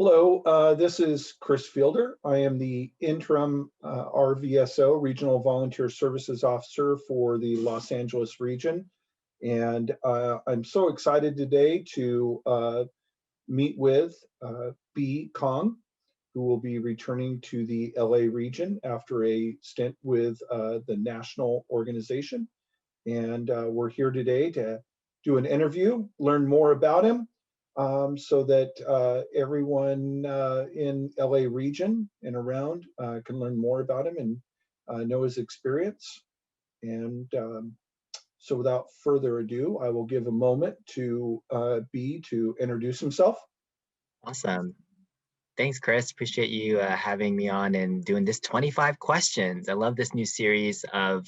Hello, this is Chris Fielder. I am the interim RVSO, Regional Volunteer Services Officer for the Los Angeles region. And I'm so excited today to meet with B. Kong, who will be returning to the LA region after a stint with the national organization. And we're here today to do an interview, learn more about him, so that everyone in LA region and around can learn more about him and know his experience. And so without further ado, I will give a moment to B to introduce himself. Awesome. Thanks, Chris. Appreciate you having me on and doing this 25 questions. I love this new series of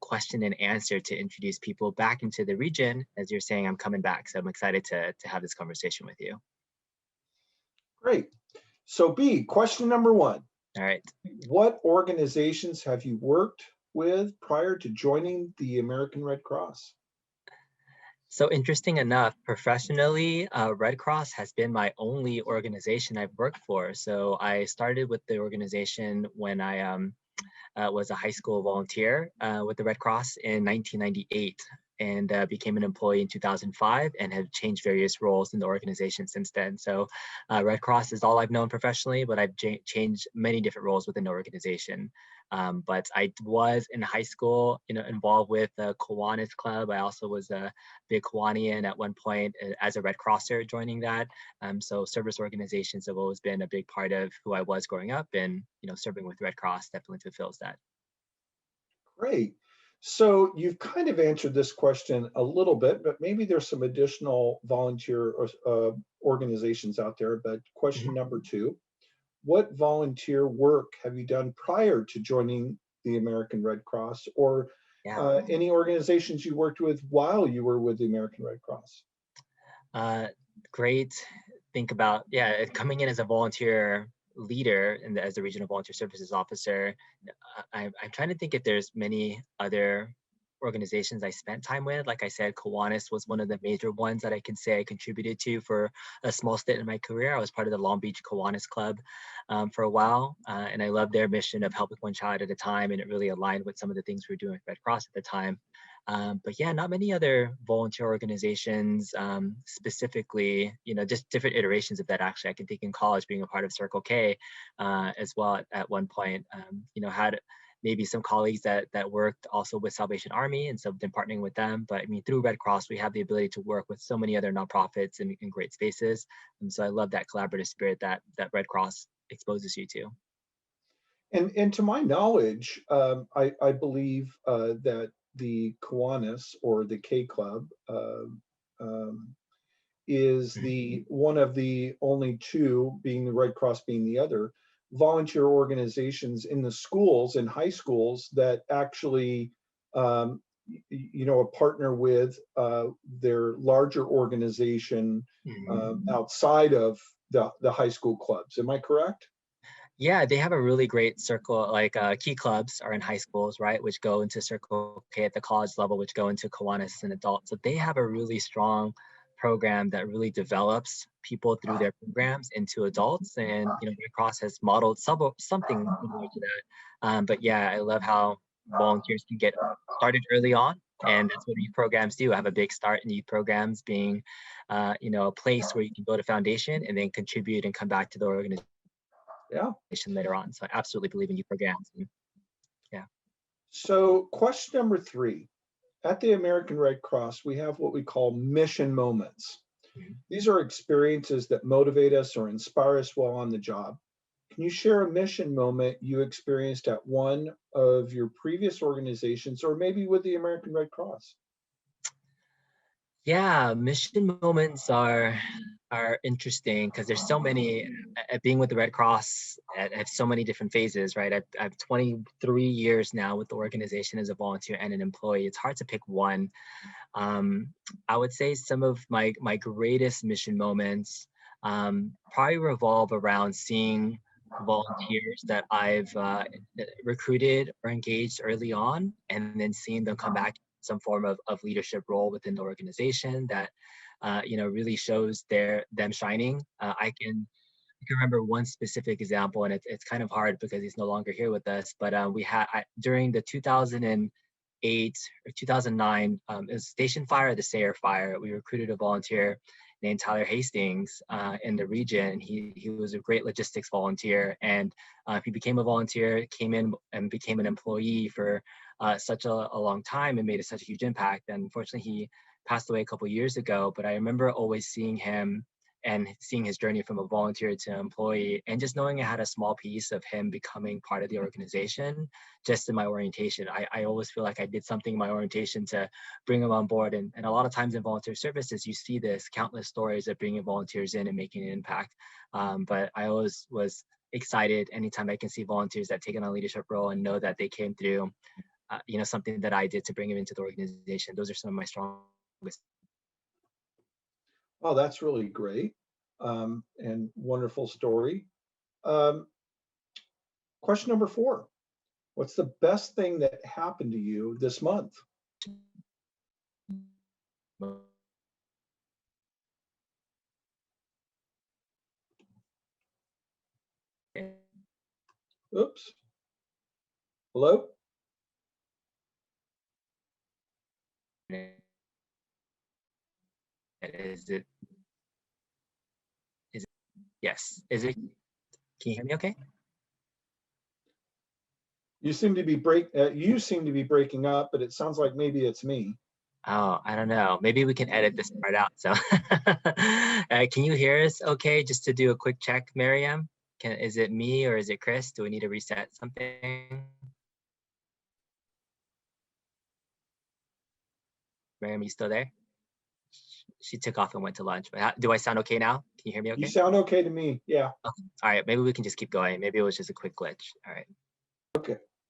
question and answer to introduce people back into the region. As you're saying, I'm coming back. So I'm excited to have this conversation with you. Great. So B, question number one. All right. What organizations have you worked with prior to joining the American Red Cross? So interesting enough, professionally, Red Cross has been my only organization I've worked for. So I started with the organization when I was a high school volunteer with the Red Cross in 1998 and became an employee in 2005 and have changed various roles in the organization since then. So Red Cross is all I've known professionally, but I've changed many different roles within the organization. But I was in high school, involved with the Kiwanis Club. I also was a big Kiwanian at one point as a Red Crosser joining that. So service organizations have always been a big part of who I was growing up, and serving with Red Cross definitely fulfills that. Great. So you've kind of answered this question a little bit, but maybe there's some additional volunteer organizations out there. But question number two, what volunteer work have you done prior to joining the American Red Cross, or any organizations you worked with while you were with the American Red Cross? Great. Think about, coming in as a volunteer leader and as the regional volunteer services officer. I'm trying to think if there's many other organizations I spent time with. Like I said, Kiwanis was one of the major ones that I can say I contributed to for a small stint in my career. I was part of the Long Beach Kiwanis Club for a while, and I loved their mission of helping one child at a time, and it really aligned with some of the things we were doing with Red Cross at the time. But yeah, not many other volunteer organizations, specifically, just different iterations of that. Actually, I can think in college being a part of Circle K as well at one point, had maybe some colleagues that worked also with Salvation Army, and so been partnering with them. But I mean, through Red Cross, we have the ability to work with so many other nonprofits in great spaces. And so I love that collaborative spirit that Red Cross exposes you to. And to my knowledge, I believe that the Kiwanis or the K Club is the one of the only two, being the Red Cross being the other, volunteer organizations in the schools and high schools that actually a partner with their larger organization outside of the high school clubs. Am I correct? Yeah, they have a really great circle, like key clubs are in high schools, right, which go into Circle K at the college level, which go into Kiwanis and adults. So they have a really strong program that really develops people through their programs into adults. And, Red Cross has modeled something similar to that. But yeah, I love how volunteers can get started early on. And that's what youth programs do. Have a big start in youth programs being, a place where you can build a foundation and then contribute and come back to the organization later on. So I absolutely believe in youth programs. Yeah. So question number three, at the American Red Cross, we have what we call mission moments. These are experiences that motivate us or inspire us while on the job. Can you share a mission moment you experienced at one of your previous organizations, or maybe with the American Red Cross? Yeah, mission moments are interesting because there's so many. Being with the Red Cross at so many different phases, right? I've 23 years now with the organization as a volunteer and an employee. It's hard to pick one. I would say some of my greatest mission moments probably revolve around seeing volunteers that I've recruited or engaged early on, and then seeing them come back some form of leadership role within the organization that really shows them shining. I can can remember one specific example, and it's kind of hard because he's no longer here with us. But during the 2008 or 2009 it was station fire, the Sayre fire. We recruited a volunteer named Tyler Hastings in the region. He was a great logistics volunteer, and he became a volunteer, came in and became an employee for such a long time and made such a huge impact. And unfortunately, he passed away a couple years ago. But I remember always seeing him and seeing his journey from a volunteer to employee, and just knowing I had a small piece of him becoming part of the organization just in my orientation. I always feel like I did something in my orientation to bring him on board. And a lot of times in volunteer services, you see this countless stories of bringing volunteers in and making an impact. But I always was excited anytime I can see volunteers that take on a leadership role and know that they came through, something that I did to bring them into the organization. Those are some of my strongest. Oh, that's really great, and wonderful story. Um, Question number 4. What's the best thing that happened to you this month? Oops. Hello? Is it? Is it? Yes. Is it? Can you hear me? Okay. You seem to be breaking up, but it sounds like maybe it's me. Oh, I don't know. Maybe we can edit this part out. So, can you hear us? Okay, just to do a quick check, Miriam. Is it me or is it Chris? Do we need to reset something? Miriam, you still there? She took off and went to lunch. But do I sound okay now? Can you hear me You okay? sound okay to me. Yeah. Okay. All right, maybe we can just keep going. Maybe it was just a quick glitch. All right.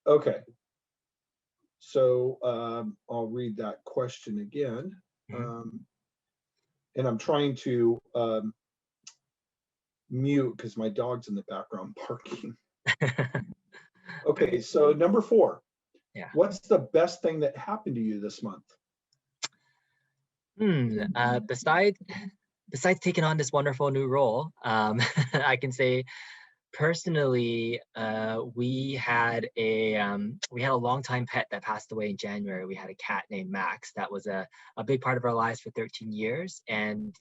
Okay. So I'll read that question again. Mhm. And I'm trying to mute because my dog's in the background barking. Okay, so number 4. Yeah. What's the best thing that happened to you this month? Besides taking on this wonderful new role, I can say personally, we had a longtime pet that passed away in January. We had a cat named Max that was a big part of our lives for 13 years. And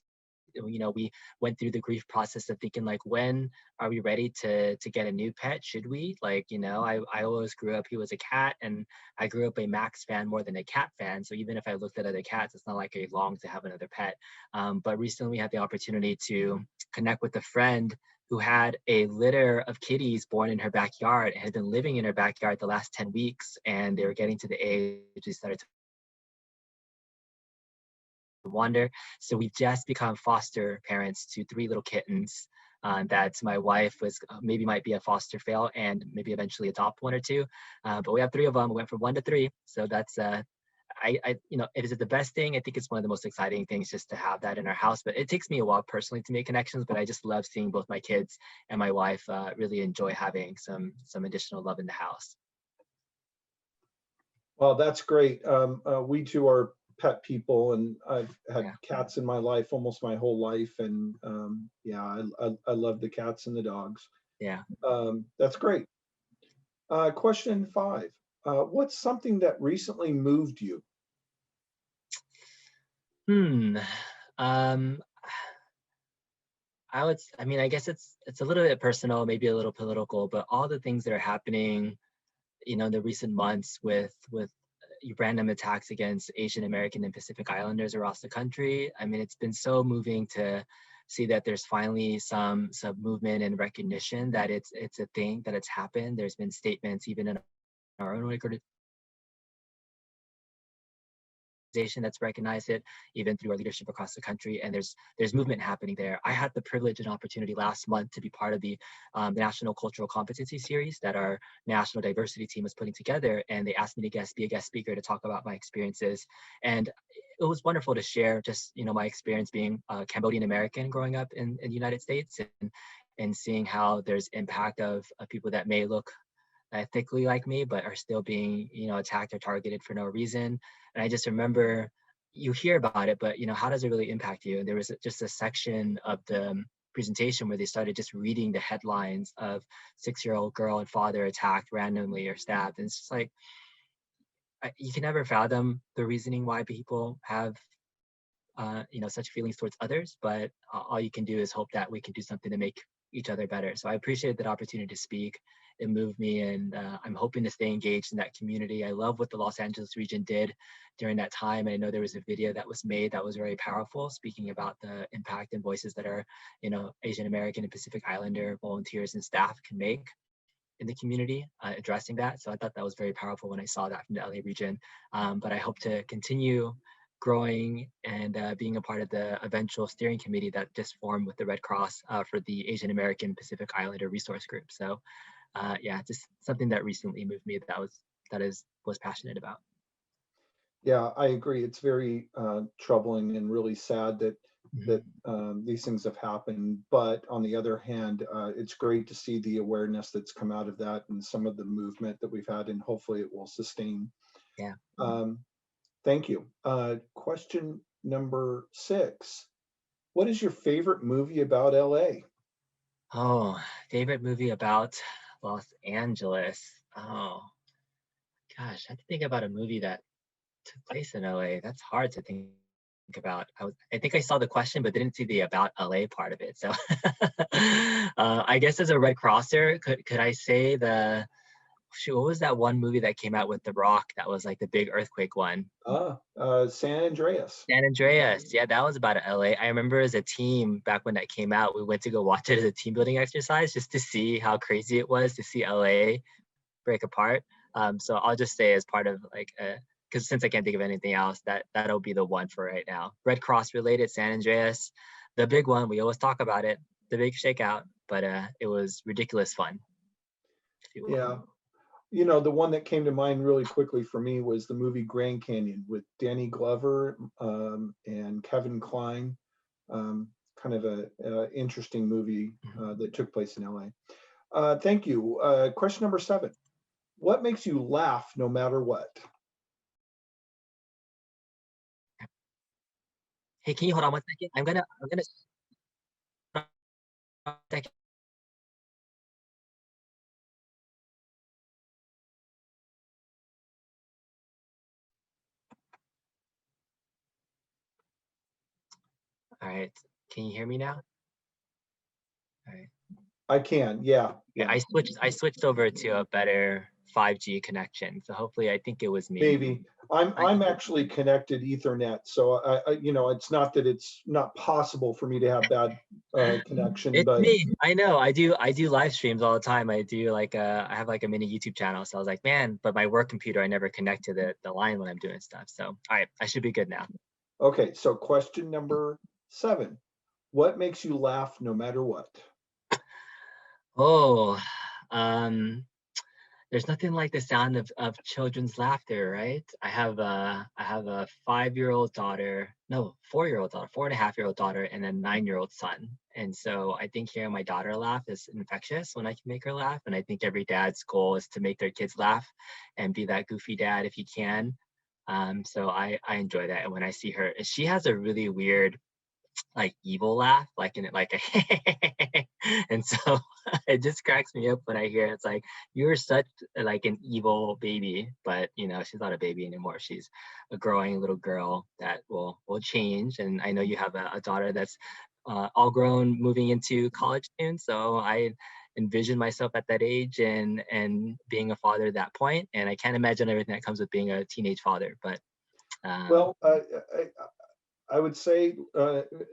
we went through the grief process of thinking like, when are we ready to get a new pet? Should we? Like, I always grew up, he was a cat, and I grew up a Max fan more than a cat fan. So even if I looked at other cats, it's not like I longed to have another pet. But recently we had the opportunity to connect with a friend who had a litter of kitties born in her backyard and had been living in her backyard the last 10 weeks. And they were getting to the age they started to wander. So we've just become foster parents to 3 little kittens that my wife was maybe might be a foster fail and maybe eventually adopt 1 or 2. But we have 3 of them. We went from 1 to 3. So that's it is the best thing. I think it's one of the most exciting things just to have that in our house. But it takes me a while personally to make connections. But I just love seeing both my kids and my wife really enjoy having some additional love in the house. Well, that's great. We too are pet people, and I've had Yeah. cats in my life almost my whole life. And yeah, I love the cats and the dogs. Yeah. That's great. Question 5. What's something that recently moved you? Hmm. Um, I guess it's a little bit personal, maybe a little political, but all the things that are happening, in the recent months with random attacks against Asian American and Pacific Islanders across the country. I mean, it's been so moving to see that there's finally some movement and recognition that it's a thing, that it's happened. There's been statements even in our own that's recognized it, even through our leadership across the country. And there's movement happening there. I had the privilege and opportunity last month to be part of the National Cultural Competency Series that our national diversity team was putting together. And they asked me to be a guest speaker to talk about my experiences. And it was wonderful to share just, my experience being Cambodian American growing up in the United States, and seeing how there's impact of people that may look ethically like me, but are still being, attacked or targeted for no reason. And I just remember, you hear about it, but how does it really impact you? And there was just a section of presentation where they started just reading the headlines of 6-year-old girl and father attacked randomly or stabbed. And it's just like, you can never fathom the reasoning why people have such feelings towards others, but all you can do is hope that we can do something to make each other better. So I appreciate that opportunity to speak. It moved me, and I'm hoping to stay engaged in that community. I love what the Los Angeles region did during that time. I know there was a video that was made that was very powerful, speaking about the impact and voices that are, Asian American and Pacific Islander volunteers and staff can make in the community, addressing that. So I thought that was very powerful when I saw that from the LA region. But I hope to continue growing and being a part of the eventual steering committee that just formed with the Red Cross for the Asian American Pacific Islander Resource Group. So yeah, just something that recently moved me that was passionate about. Yeah, I agree. It's very troubling and really sad that these things have happened. But on the other hand, it's great to see the awareness that's come out of that and some of the movement that we've had, and hopefully it will sustain. Yeah. Thank you. Question number 6. What is your favorite movie about LA? Oh, favorite movie about Los Angeles. Oh, gosh, I have to think about a movie that took place in LA. That's hard to think about. I think I saw the question, but didn't see the about LA part of it. So I guess as a Red Crosser, could I say what was that one movie that came out with The Rock that was like the big earthquake one? San Andreas. San Andreas. Yeah, that was about LA. I remember as a team back when that came out, we went to go watch it as a team building exercise just to see how crazy it was to see LA break apart. So I'll just say as part of like because since I can't think of anything else, that'll be the one for right now. Red Cross related, San Andreas, the big one. We always talk about it, the big shakeout, but it was ridiculous fun. Yeah. The one that came to mind really quickly for me was the movie Grand Canyon with Danny Glover and Kevin Kline. Kind of a interesting movie that took place in LA. Thank you. Question number 7. What makes you laugh no matter what? Hey, can you hold on 1 second? I'm gonna. Second. All right. Can you hear me now? All right. I can, yeah. Yeah, I switched over to a better 5G connection. So hopefully, I think it was me. Maybe. I'm actually connected Ethernet, so I it's not that it's not possible for me to have bad connection, It's but me. I know. I do live streams all the time. I do like I have like a mini YouTube channel. So I was like, man, but my work computer, I never connect to the line when I'm doing stuff. So all right, I should be good now. okay. So question number 7. What makes you laugh no matter what? Oh, there's nothing like the sound of children's laughter, right? I have a 5-year-old daughter, no, 4-year-old daughter, 4.5-year-old daughter, and a 9-year-old son. And so I think hearing my daughter laugh is infectious when I can make her laugh. And I think every dad's goal is to make their kids laugh and be that goofy dad if you can. So I enjoy that. And when I see her, she has a really weird like evil laugh, like in it, like a and so it just cracks me up when I hear it. It's like you're such like an evil baby, but she's not a baby anymore. She's a growing little girl that will change. And I know you have a daughter that's all grown, moving into college soon. So I envision myself at that age and being a father at that point. And I can't imagine everything that comes with being a teenage father. But Well, I would say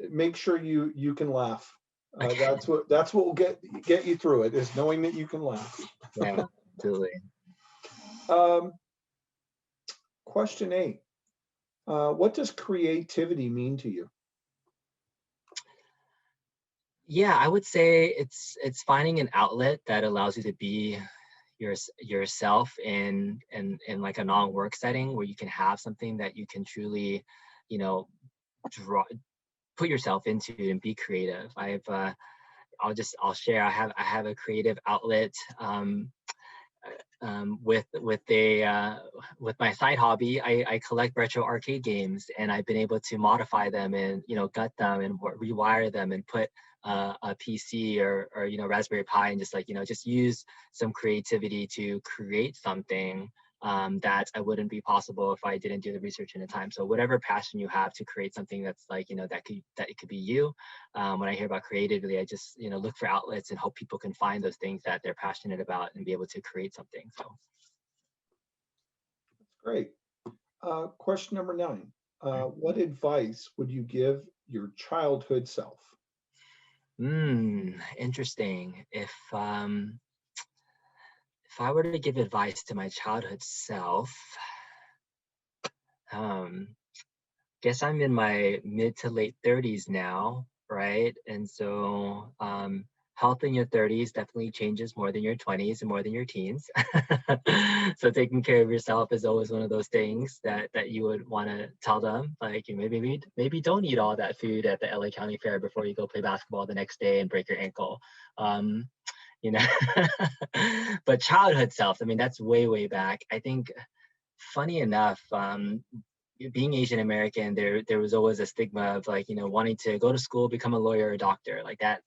make sure you can laugh. okay. That's what will get you through it, is knowing that you can laugh. Yeah, absolutely. Question 8. What does creativity mean to you? Yeah, I would say it's finding an outlet that allows you to be yourself in like a non-work setting where you can have something that you can truly, draw put yourself into and be creative. I'll share. I have a creative outlet. with my side hobby, I collect retro arcade games, and I've been able to modify them and gut them and rewire them and put a PC or Raspberry Pi, and just just use some creativity to create something that I wouldn't be possible if I didn't do the research in the time. So whatever passion you have to create something that's that it could be you. When I hear about creativity, I just look for outlets and hope people can find those things that they're passionate about and be able to create something. So Great. Question number 9. What advice would you give your childhood self? Interesting. If I were to give advice to my childhood self, guess I'm in my mid to late 30s now, right? And so health in your 30s definitely changes more than your 20s and more than your teens. So taking care of yourself is always one of those things that you would want to tell them, like maybe don't eat all that food at the LA County Fair before you go play basketball the next day and break your ankle. You know, but childhood self, I mean, that's way back. I think, funny enough, being Asian American, there was always a stigma of wanting to go to school, become a lawyer or a doctor. Like that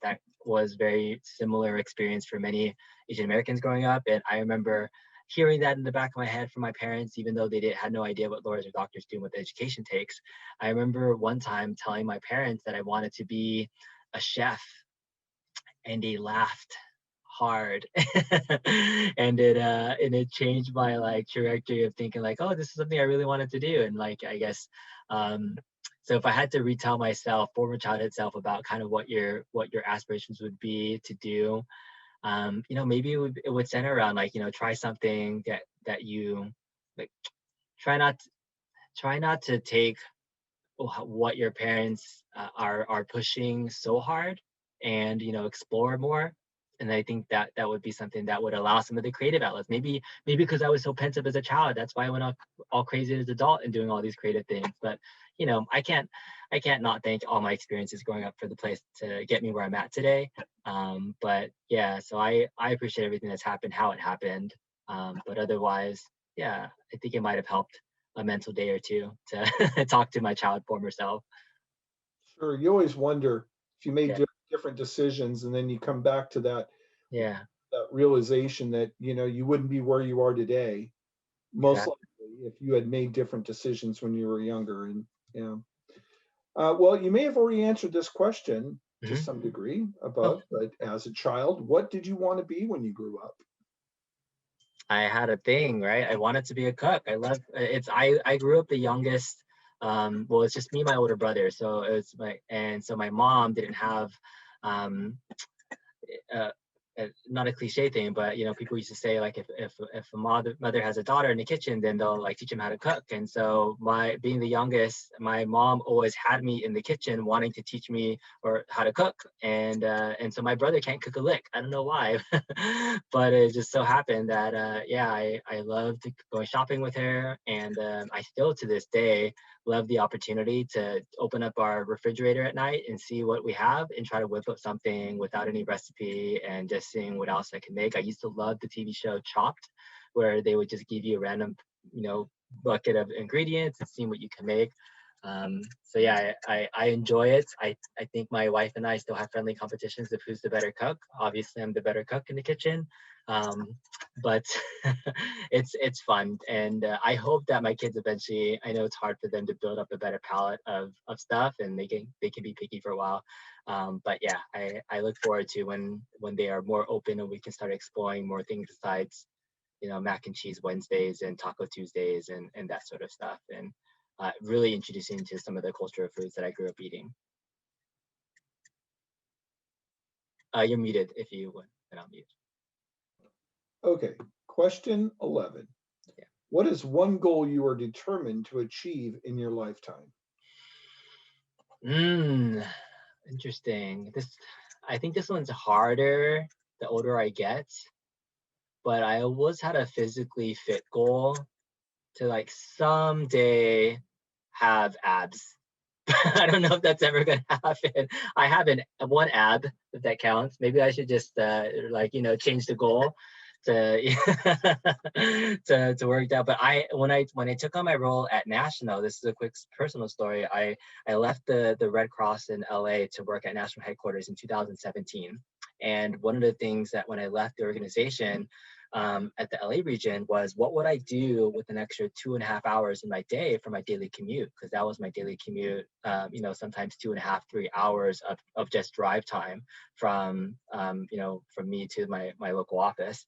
was very similar experience for many Asian Americans growing up. And I remember hearing that in the back of my head from my parents, even though they had no idea what lawyers or doctors do and what the education takes. I remember one time telling my parents that I wanted to be a chef, and they laughed hard. And it changed my trajectory of thinking oh, this is something I really wanted to do. And I guess so if I had to retell myself, former childhood self, about kind of what your aspirations would be to do, maybe it would center around try something that you like. Try not to take what your parents are pushing so hard, and explore more. And I think that would be something that would allow some of the creative outlets. Maybe because I was so pensive as a child, that's why I went all crazy as an adult and doing all these creative things. But I can't not thank all my experiences growing up for the place to get me where I'm at today. But yeah, so I appreciate everything that's happened, how it happened. But otherwise, yeah, I think it might have helped a mental day or two to talk to my former self. Sure. You always wonder if you made Yeah, different decisions and then you come back to that yeah, realization that you wouldn't be where you are today, most exactly. likely, if you had made different decisions when you were younger. And yeah. Well, you may have already answered this question to Hmm. some degree Oh, above, but as a child, what did you want to be when you grew up? I had a thing, right? I wanted to be a cook. I love it's. I grew up the youngest. Well, it's just me and my older brother. So so my mom didn't have um, uh, not a cliche thing, but people used to say if a mother has a daughter in the kitchen, then they'll teach them how to cook. And so being the youngest, my mom always had me in the kitchen wanting to teach me or how to cook. And so my brother can't cook a lick. I don't know why, but it just so happened that yeah, I loved going shopping with her, and I still to this day love the opportunity to open up our refrigerator at night and see what we have and try to whip up something without any recipe and just seeing what else I can make. I used to love the TV show Chopped, where they would just give you a random, bucket of ingredients and seeing what you can make. So yeah, I enjoy it. I think my wife and I still have friendly competitions of who's the better cook. Obviously, I'm the better cook in the kitchen, um, but it's fun, and I hope that my kids eventually. I know it's hard for them to build up a better palette of stuff, and they can be picky for a while. But yeah, I look forward to when they are more open and we can start exploring more things besides mac and cheese Wednesdays and taco Tuesdays and that sort of stuff, and really introducing to some of the cultural foods that I grew up eating. You're muted if you would, but I'll mute. Okay. Question 11. Yeah. What is one goal you are determined to achieve in your lifetime? Interesting. I think this one's harder the older I get, but I always had a physically fit goal to someday have abs. I don't know if that's ever gonna happen. I have one ab, if that counts. Maybe I should just change the goal to work out. But when I took on my role at National, this is a quick personal story. I left the Red Cross in LA to work at National headquarters in 2017. And one of the things that when I left the organization at the LA region was what would I do with an extra 2.5 hours in my day for my daily commute? Because that was my daily commute, sometimes 2.5, 3 hours of just drive time from, from me to my local office.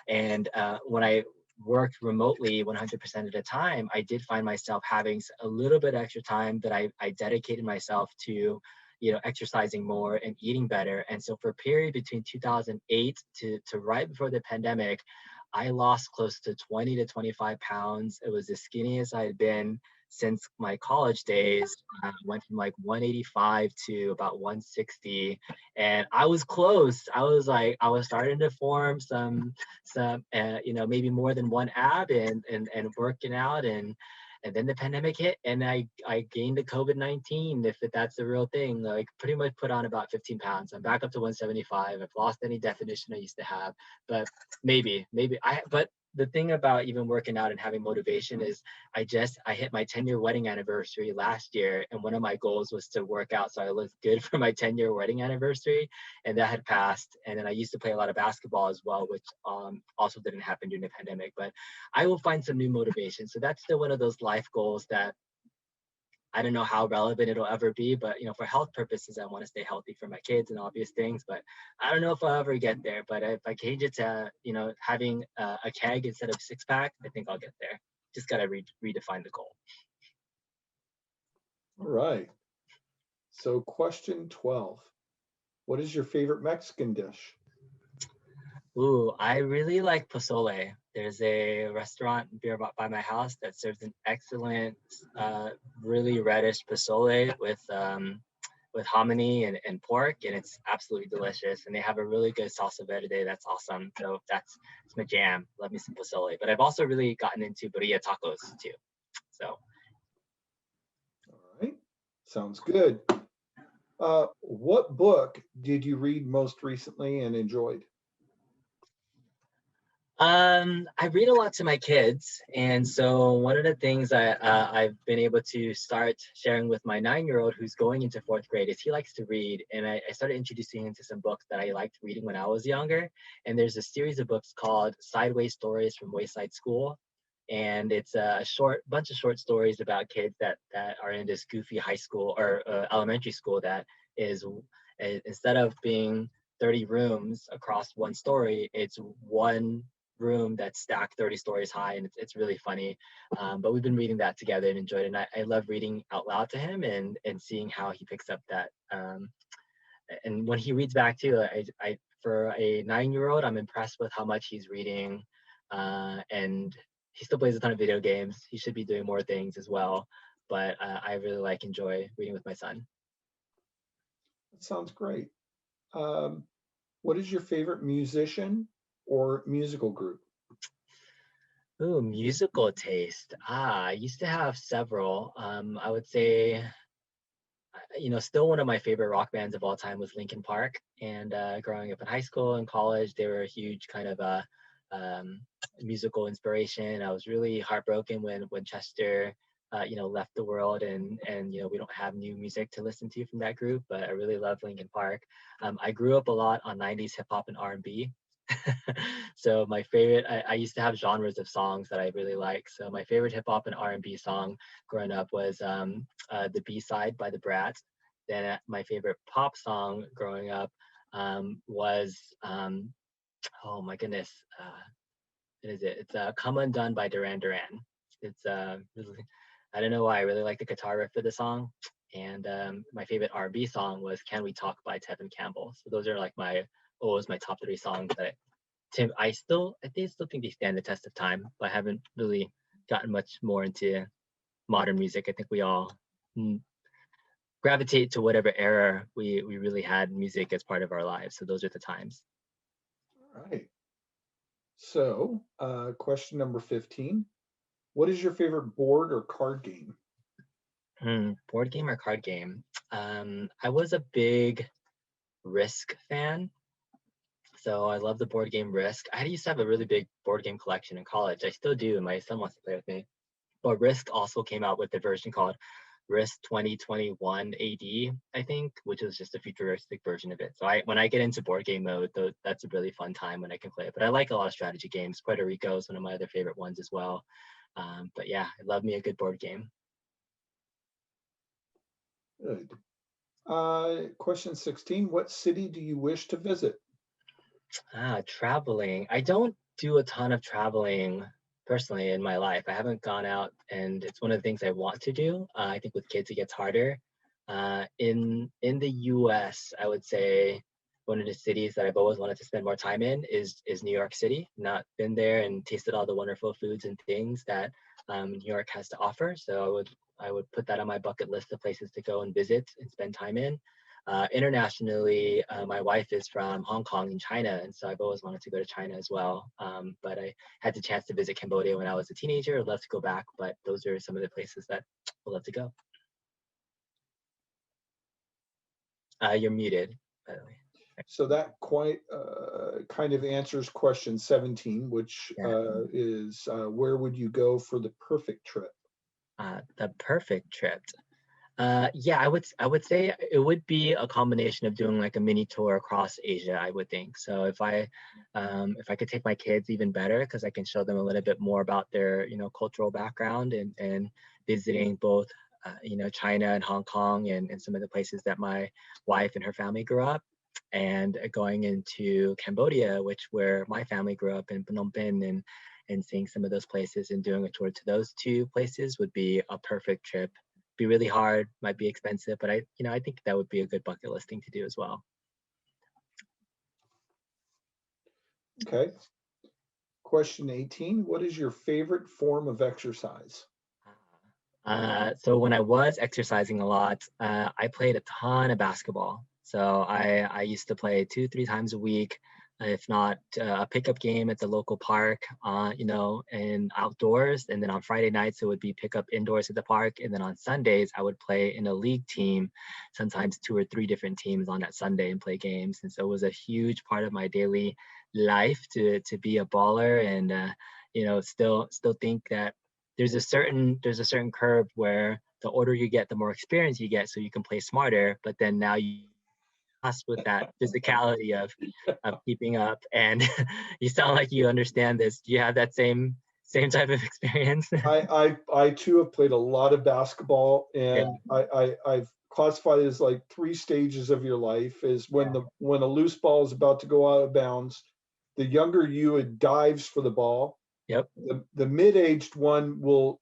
And when I worked remotely 100% of the time, I did find myself having a little bit extra time that I dedicated myself to exercising more and eating better. And so for a period between 2008 to right before the pandemic, I lost close to 20 to 25 pounds. It was the skinniest I had been since my college days. Went from like 185 to about 160, and I was close. I was starting to form some maybe more than one ab and working out, and then the pandemic hit, and I gained the COVID-19, if that's the real thing. Like pretty much put on about 15 pounds. I'm back up to 175. I've lost any definition I used to have, but but the thing about even working out and having motivation is I hit my 10-year wedding anniversary last year, and one of my goals was to work out so I looked good for my 10-year wedding anniversary, and that had passed. And then I used to play a lot of basketball as well, which also didn't happen during the pandemic, but I will find some new motivation. So that's still one of those life goals that I don't know how relevant it'll ever be, but for health purposes, I want to stay healthy for my kids and obvious things. But I don't know if I'll ever get there. But if I change it to having a keg instead of 6-pack, I think I'll get there. Just gotta redefine the goal. All right. So question 12. What is your favorite Mexican dish? Ooh, I really like pozole. There's a restaurant near by my house that serves an excellent, really reddish pozole with hominy and pork, and it's absolutely delicious. And they have a really good salsa verde that's awesome. So it's my jam. Love me some pozole. But I've also really gotten into birria tacos too. So. All right. Sounds good. What book did you read most recently and enjoyed? I read a lot to my kids, and so one of the things I've been able to start sharing with my 9-year-old who's going into 4th grade is he likes to read, and I started introducing him to some books that I liked reading when I was younger. And there's a series of books called Sideways Stories from Wayside School, and it's a bunch of short stories about kids that are in this goofy high school or elementary school that is instead of being 30 rooms across one story, it's one room that's stacked 30 stories high, and it's really funny. But we've been reading that together and enjoyed it. And I love reading out loud to him and seeing how he picks up that. And when he reads back too, I for a 9-year-old, I'm impressed with how much he's reading. And he still plays a ton of video games. He should be doing more things as well. But I really enjoy reading with my son. That sounds great. What is your favorite musician or musical group? Ooh, musical taste. I used to have several. I would say, still one of my favorite rock bands of all time was Linkin Park. And growing up in high school and college, they were a huge kind of musical inspiration. I was really heartbroken when Chester, left the world, and we don't have new music to listen to from that group. But I really love Linkin Park. I grew up a lot on 90s hip hop and R&B. So my favorite, I used to have genres of songs that I really like. So my favorite hip hop and R&B song growing up was the B-side by the Brats. Then my favorite pop song growing up was oh my goodness, what is it? It's "Come Undone" by Duran Duran. It's really, I don't know why I really like the guitar riff for the song. And my favorite R&B song was "Can We Talk" by Tevin Campbell. So those are like always my top 3 songs that I still think they stand the test of time, but I haven't really gotten much more into modern music. I think we all gravitate to whatever era we really had music as part of our lives. So those are the times. All right. So question number 15. What is your favorite board or card game? Board game or card game? I was a big Risk fan. So I love the board game Risk. I used to have a really big board game collection in college. I still do, and my son wants to play with me. But Risk also came out with a version called Risk 2021 AD, I think, which is just a futuristic version of it. So when I get into board game mode, that's a really fun time when I can play it. But I like a lot of strategy games. Puerto Rico is one of my other favorite ones as well. But yeah, I love me a good board game. Good. Question 16, what city do you wish to visit? Traveling. I don't do a ton of traveling personally in my life. I haven't gone out, and it's one of the things I want to do. I think with kids it gets harder. In the U.S., I would say one of the cities that I've always wanted to spend more time in is New York City. Not been there and tasted all the wonderful foods and things that New York has to offer. So I would put that on my bucket list of places to go and visit and spend time in. Internationally, my wife is from Hong Kong in China, and so I've always wanted to go to China as well. But I had the chance to visit Cambodia when I was a teenager. I'd love to go back, but those are some of the places that I'd love to go. You're muted, by the way. So that quite kind of answers question 17, which Yeah. is where would you go for the perfect trip? The perfect trip. Yeah, I would say it would be a combination of doing like a mini tour across Asia, I would think. So if I could take my kids even better, because I can show them a little bit more about their cultural background and visiting both China and Hong Kong and some of the places that my wife and her family grew up, and going into Cambodia, where my family grew up in Phnom Penh, and seeing some of those places and doing a tour to those two places would be a perfect trip. Be really hard, might be expensive, but I think that would be a good bucket list thing to do as well. Okay. Question 18, what is your favorite form of exercise? So when I was exercising a lot, I played a ton of basketball. So I used to play 2-3 times a week, if not a pickup game at the local park, and outdoors. And then on Friday nights, it would be pickup indoors at the park. And then on Sundays, I would play in a league team, sometimes 2 or 3 different teams on that Sunday and play games. And so it was a huge part of my daily life to be a baller and still think that there's a certain curve where the older you get, the more experience you get, so you can play smarter. But then now you lost with that physicality of keeping up. And you sound like you understand this. Do you have that same type of experience? I too have played a lot of basketball, Yeah, and I've classified it as like 3 stages of your life. Is when yeah, when a loose ball is about to go out of bounds, the younger you, it dives for the ball. yep. The mid-aged one will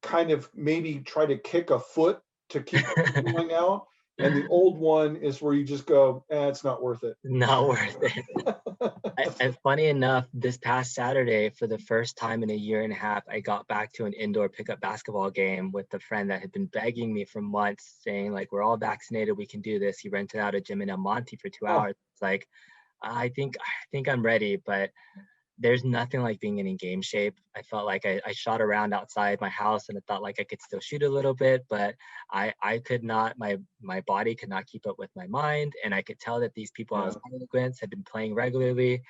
kind of maybe try to kick a foot to keep it from going out. And the old one is where you just go, it's not worth it. Not worth it. And funny enough, this past Saturday, for the first time in a year and a half, I got back to an indoor pickup basketball game with a friend that had been begging me for months, saying like, "We're all vaccinated, we can do this." He rented out a gym in El Monte for 2 hours. It's like, I think I'm ready, but there's nothing like being in game shape. I felt like I shot around outside my house and I thought like I could still shoot a little bit, but I could not, my body could not keep up with my mind. And I could tell that these people I was Yeah. playing against had been playing regularly.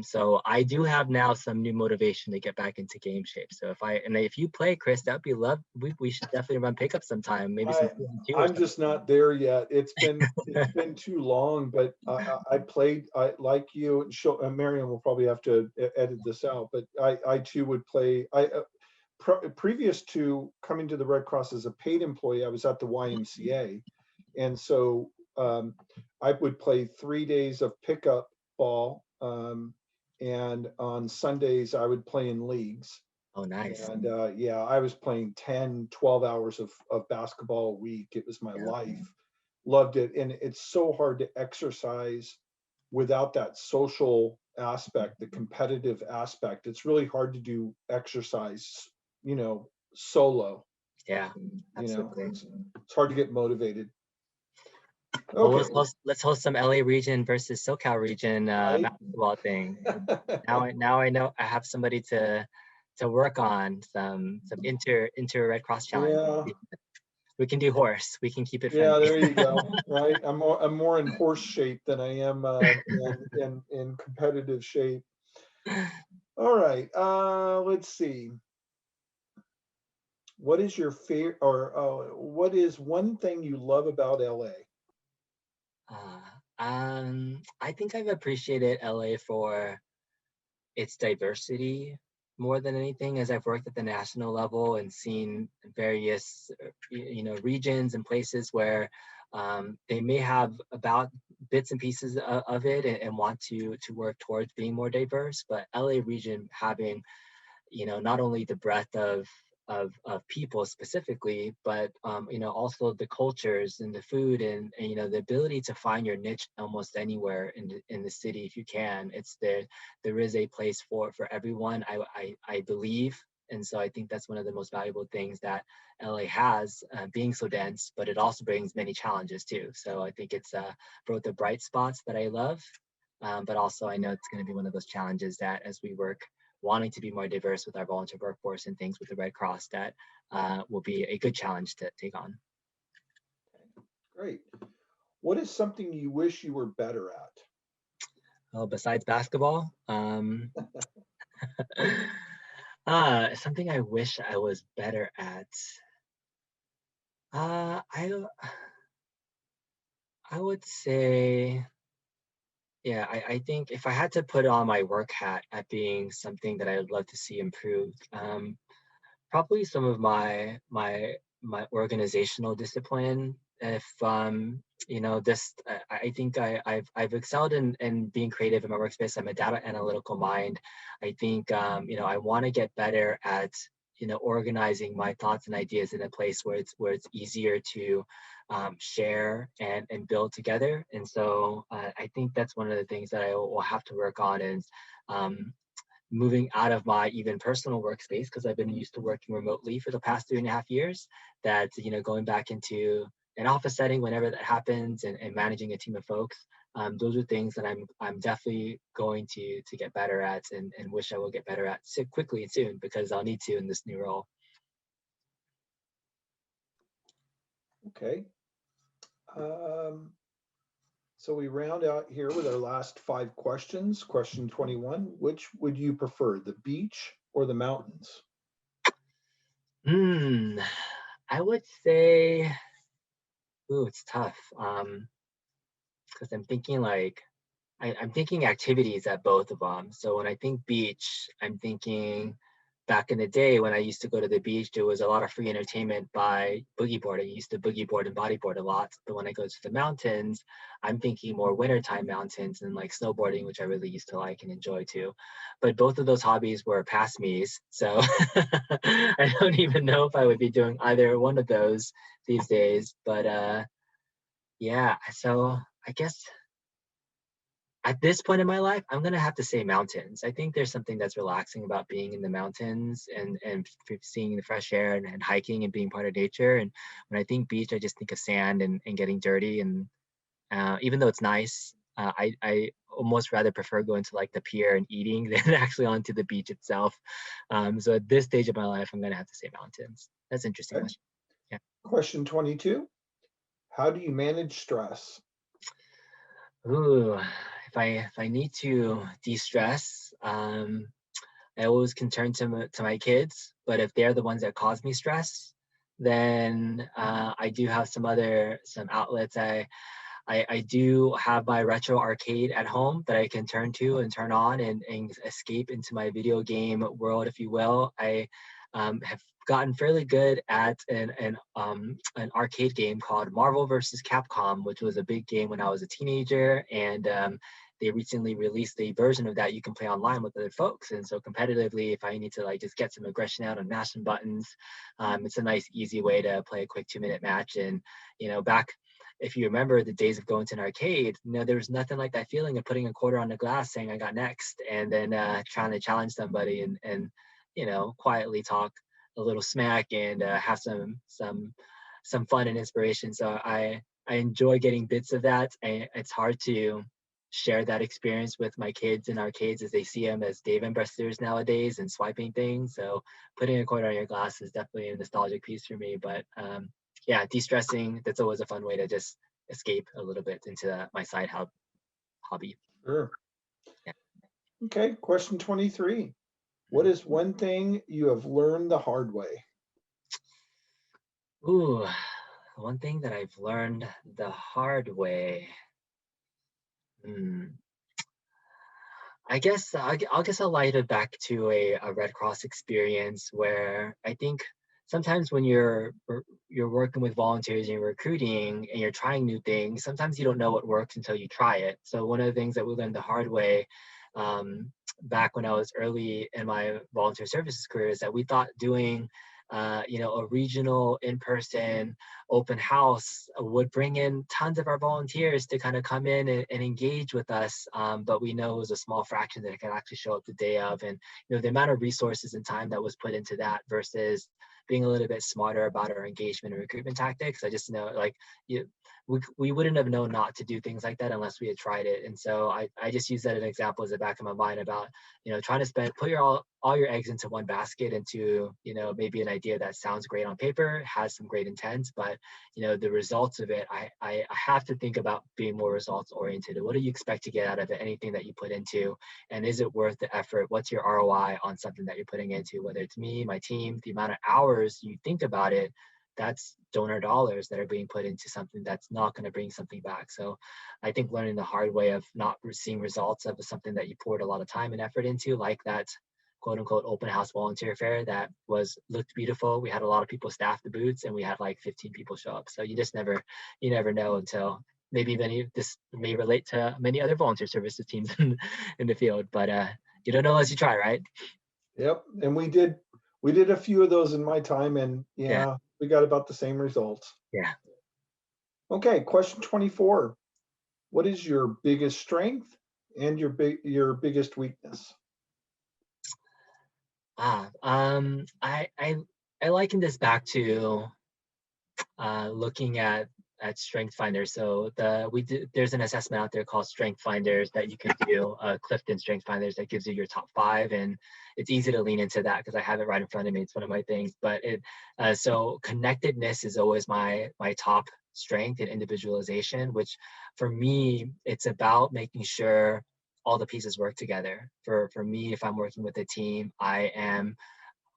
So I do have now some new motivation to get back into game shape. So if you play, Chris, that'd be love. We should definitely run pickup sometime, maybe some I, season 2 or I'm something. just not there yet. It's been too long, but I played. I like you. And Marion will probably have to edit this out, but I too would play. Previous to coming to the Red Cross as a paid employee, I was at the YMCA, and so I would play 3 days of pickup ball, and on Sundays I would play in leagues. Oh, nice. And yeah, I was playing 10, 12 hours of basketball a week. It was my Yeah. life. Loved it. And it's so hard to exercise without that social aspect, the competitive aspect. It's really hard to do exercise, solo. Yeah, absolutely. It's hard to get motivated. Well, Okay. let's host some LA region versus SoCal region Right? basketball thing. Now I know I have somebody to work on some inter Red Cross challenge. Yeah. We can do horse. We can keep it Yeah, friendly. there you go. Right. I'm more in horse shape than I am in competitive shape. All right. Let's see. What is your favorite, or what is one thing you love about LA? I think I've appreciated LA for its diversity more than anything, as I've worked at the national level and seen various regions and places where they may have about bits and pieces of it, and want to work towards being more diverse, but LA region having not only the breadth of people specifically, but also the cultures and the food, and the ability to find your niche almost anywhere in the city if you can. It's there is a place for everyone, I believe. And so I think that's one of the most valuable things that LA has, being so dense, but it also brings many challenges too. So I think it's both the bright spots that I love, but also I know it's going to be one of those challenges that, as we work wanting to be more diverse with our volunteer workforce and things with the Red Cross, that will be a good challenge to take on. Great. What is something you wish you were better at? Well, besides basketball, something I wish I was better at. I would say, yeah, I think if I had to put on my work hat at being something that I would love to see improved, probably some of my organizational discipline. If this, I think I've excelled in being creative in my workspace. I'm a data analytical mind. I think I want to get better at organizing my thoughts and ideas in a place where it's easier to share and build together. And so I think that's one of the things that I will have to work on, is um, moving out of my even personal workspace, because I've been used to working remotely for the past 3.5 years, that going back into an office setting whenever that happens, and managing a team of folks. Those are things that I'm definitely going to get better at, and wish I will get better at quickly and soon, because I'll need to in this new role. Okay. Um, so we round out here with our last 5 questions. Question 21, which would you prefer, the beach or the mountains? Hmm. I would say, ooh, it's tough. Because I'm thinking like I'm thinking activities at both of them. So when I think beach, I'm thinking back in the day when I used to go to the beach, there was a lot of free entertainment by boogie boarding. I used to boogie board and bodyboard a lot. But when I go to the mountains, I'm thinking more wintertime mountains and like snowboarding, which I really used to like and enjoy too. But both of those hobbies were past me's. So I don't even know if I would be doing either one of those these days. But yeah, so I guess at this point in my life, I'm gonna have to say mountains. I think there's something that's relaxing about being in the mountains, and seeing the fresh air, and hiking and being part of nature. And when I think beach, I just think of sand and getting dirty. And even though it's nice, I almost rather prefer going to like the pier and eating than actually onto the beach itself. So at this stage of my life, I'm gonna have to say mountains. That's an interesting Okay. question. Yeah. Question 22, how do you manage stress? Ooh, if I need to de-stress, I always can turn to my kids. But if they're the ones that cause me stress, then I do have some outlets. I do have my retro arcade at home that I can turn to and turn on, and escape into my video game world, if you will. I have gotten fairly good at an arcade game called Marvel vs. Capcom, which was a big game when I was a teenager. And they recently released a version of that you can play online with other folks. And so competitively, if I need to like just get some aggression out and mash some buttons, it's a nice, easy way to play a quick 2-minute match. And back, if you remember the days of going to an arcade, there was nothing like that feeling of putting a quarter on the glass, saying I got next, and then trying to challenge somebody, and quietly talk a little smack, and have some fun and inspiration. So I enjoy getting bits of that. And it's hard to share that experience with my kids in arcades, as they see them as Dave and Buster's nowadays and swiping things. So putting a quarter on your glass is definitely a nostalgic piece for me. But yeah, de-stressing, that's always a fun way to just escape a little bit into my side hobby. Sure. Yeah. Okay, question 23. What is one thing you have learned the hard way? Ooh, one thing that I've learned the hard way. Hmm. I guess I'll light it back to a Red Cross experience where I think sometimes when you're working with volunteers and you're recruiting and you're trying new things, sometimes you don't know what works until you try it. So one of the things that we learned the hard way back when I was early in my volunteer services career is that we thought doing a regional in-person open house would bring in tons of our volunteers to kind of come in and engage with us. But we know it was a small fraction that could actually show up the day of. And, the amount of resources and time that was put into that versus being a little bit smarter about our engagement and recruitment tactics. I just know like we wouldn't have known not to do things like that unless we had tried it. And so I just use that as an example as the back of my mind about, trying to put all your eggs into one basket into, maybe an idea that sounds great on paper, has some great intent, but the results of it, I have to think about being more results oriented. What do you expect to get out of it? Anything that you put into, and is it worth the effort? What's your ROI on something that you're putting into, whether it's me, my team, the amount of hours you think about it, that's donor dollars that are being put into something that's not going to bring something back. So I think learning the hard way of not seeing results of something that you poured a lot of time and effort into, like that quote unquote open house volunteer fair that looked beautiful. We had a lot of people staff the booths and we had like 15 people show up. So you never know until maybe this may relate to many other volunteer services teams in the field, but you don't know unless you try, right? Yep, and we did a few of those in my time, and Yeah. yeah, we got about the same results. Yeah. Okay, question 24. What is your biggest strength and your biggest weakness? I liken this back to looking at strength finders. So there's an assessment out there called strength finders that you can do, Clifton strength finders, that gives you your top 5, and it's easy to lean into that because I have it right in front of me. It's one of my things, but so connectedness is always my top strength, and individualization, which for me it's about making sure all the pieces work together. For me, if I'm working with a team, I am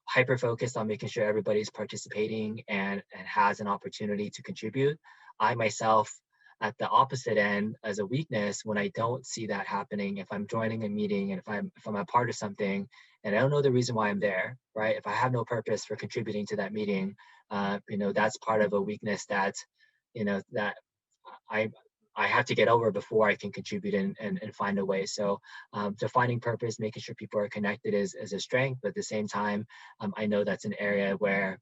hyper focused on making sure everybody's participating and has an opportunity to contribute. I myself, at the opposite end, as a weakness, when I don't see that happening, if I'm joining a meeting and if I'm a part of something and I don't know the reason why I'm there, right? If I have no purpose for contributing to that meeting, that's part of a weakness that I I have to get over before I can contribute and find a way. So defining purpose, making sure people are connected is a strength, but at the same time, I know that's an area where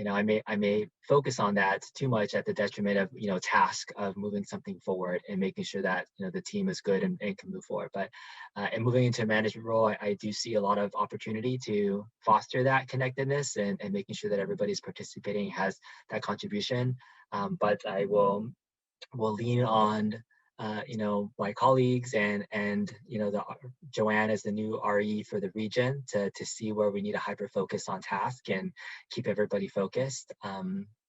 I may focus on that too much at the detriment of task of moving something forward and making sure that the team is good and can move forward. But and moving into a management role, I do see a lot of opportunity to foster that connectedness and making sure that everybody's participating, has that contribution. But I will lean on my colleagues and the Joanne as the new RE for the region to see where we need a hyper focus on task and keep everybody focused.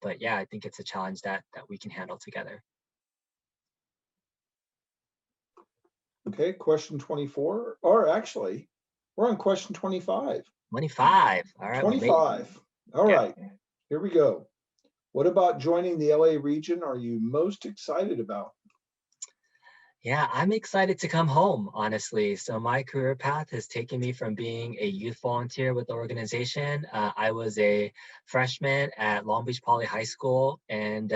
But yeah, I think it's a challenge that we can handle together. Okay, question 24, or actually, we're on question 25. 25. All right, we made. 25. All Yeah. right, here we go. What about joining the LA region are you most excited about? Yeah, I'm excited to come home, honestly. So my career path has taken me from being a youth volunteer with the organization. I was a freshman at Long Beach Poly High School and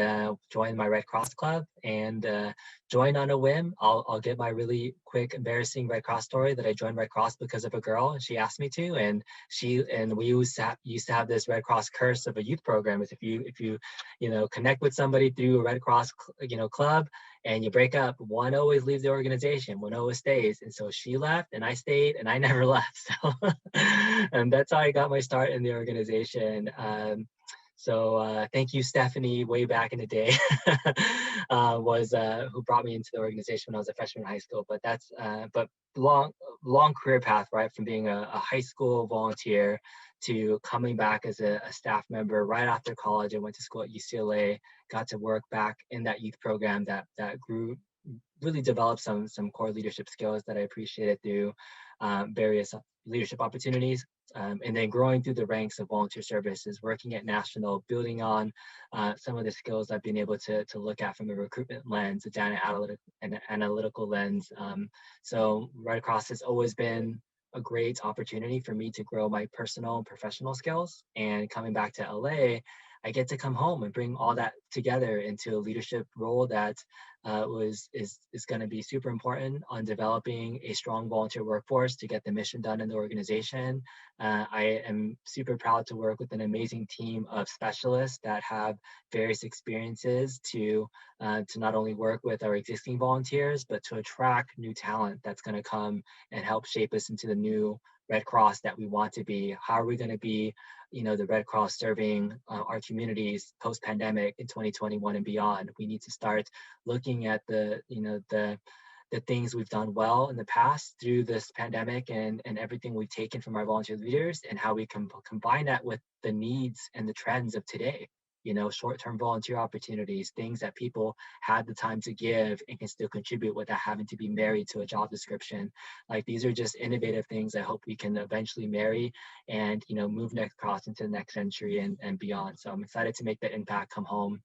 joined my Red Cross Club and joined on a whim. I'll give my really quick, embarrassing Red Cross story that I joined Red Cross because of a girl and she asked me to. And we used to have this Red Cross curse of a youth program. Is if you connect with somebody through a Red Cross club, and you break up, one always leaves the organization, one always stays. And so she left and I stayed and I never left. So and that's how I got my start in the organization. So thank you, Stephanie, way back in the day, was who brought me into the organization when I was a freshman in high school. But that's but long career path, right? From being a high school volunteer to coming back as a staff member right after college. I went to school at UCLA, got to work back in that youth program that grew, really developed some core leadership skills that I appreciated through various leadership opportunities. And then growing through the ranks of volunteer services, working at National, building on some of the skills I've been able to look at from a recruitment lens, a data analytical lens. So Red Cross has always been a great opportunity for me to grow my personal and professional skills. And coming back to LA, I get to come home and bring all that together into a leadership role that is going to be super important on developing a strong volunteer workforce to get the mission done in the organization. I am super proud to work with an amazing team of specialists that have various experiences to not only work with our existing volunteers, but to attract new talent that's going to come and help shape us into the new Red Cross that we want to be. How are we going to be, the Red Cross serving our communities post-pandemic in 2021 and beyond? We need to start looking at the things we've done well in the past through this pandemic and everything we've taken from our volunteer leaders, and how we can combine that with the needs and the trends of today. Short-term volunteer opportunities, things that people had the time to give and can still contribute without having to be married to a job description. Like, these are just innovative things I hope we can eventually marry and, move Next Cross into the next century and beyond. So I'm excited to make that impact come home.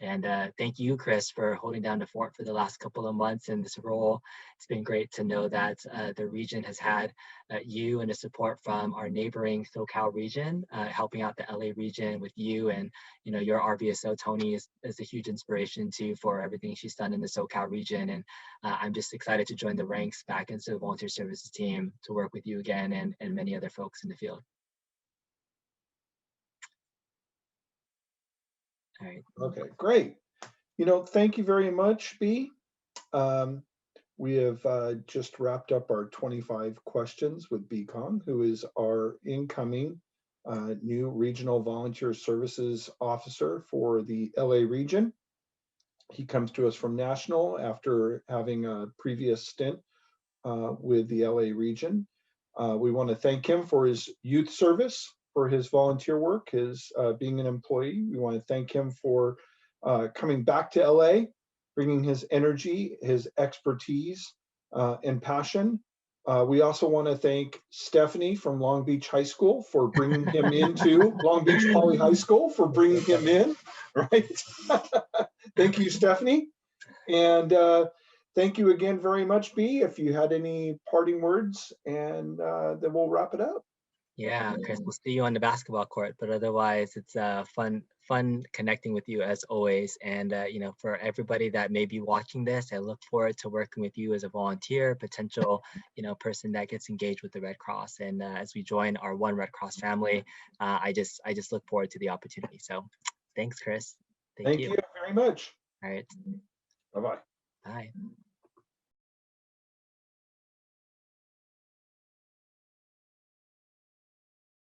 And thank you, Chris, for holding down the fort for the last couple of months in this role. It's been great to know that the region has had you and the support from our neighboring SoCal region, helping out the LA region with you. And your RVSO, Tony, is a huge inspiration too for everything she's done in the SoCal region. And I'm just excited to join the ranks back into the volunteer services team to work with you again and many other folks in the field. All right. Okay, great. Thank you very much, B. We have just wrapped up our 25 questions with B. Kong, who is our incoming new Regional Volunteer Services Officer for the LA region. He comes to us from National after having a previous stint with the LA region. We want to thank him for his youth service, for his volunteer work, his being an employee. We want to thank him for coming back to LA, bringing his energy, his expertise, and passion. We also want to thank Stephanie from Long Beach High School for bringing him into Long Beach Poly High School, for bringing him in, right? Thank you, Stephanie. And thank you again very much, B. If you had any parting words, and then we'll wrap it up. Yeah, Chris, we'll see you on the basketball court, but otherwise it's fun connecting with you as always. And for everybody that may be watching this, I look forward to working with you as a volunteer, potential person that gets engaged with the Red Cross. And as we join our One Red Cross family, I just look forward to the opportunity. So thanks, Chris. Thank you very much. All right. Bye-bye. Bye.